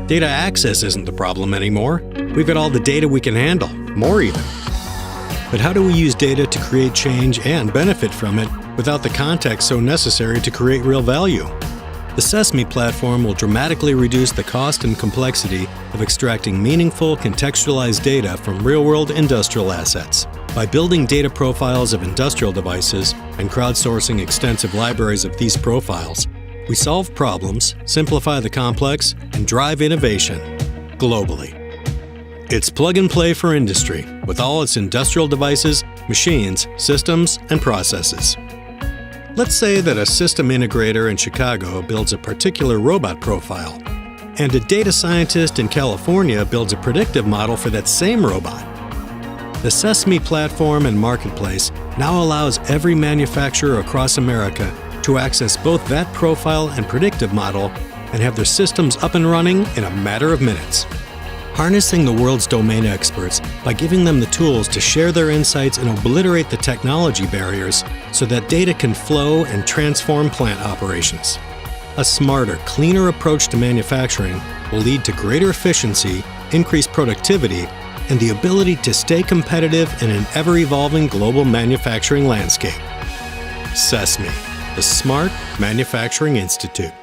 Data access isn't the problem anymore. We've got all the data we can handle, more even. But how do we use data to create change and benefit from it without the context so necessary to create real value? The CESMII Platform will dramatically reduce the cost and complexity of extracting meaningful, contextualized data from real-world industrial assets. By building data profiles of industrial devices and crowdsourcing extensive libraries of these profiles, we solve problems, simplify the complex, and drive innovation globally. It's plug and play for industry with all its industrial devices, machines, systems, and processes. Let's say that a system integrator in Chicago builds a particular robot profile, and a data scientist in California builds a predictive model for that same robot. The CESMII Platform and Marketplace now allows every manufacturer across America to access both that profile and predictive model and have their systems up and running in a matter of minutes. Harnessing the world's domain experts by giving them the tools to share their insights and obliterate the technology barriers so that data can flow and transform plant operations. A smarter, cleaner approach to manufacturing will lead to greater efficiency, increased productivity, and the ability to stay competitive in an ever-evolving global manufacturing landscape. CESMII, the Smart Manufacturing Institute.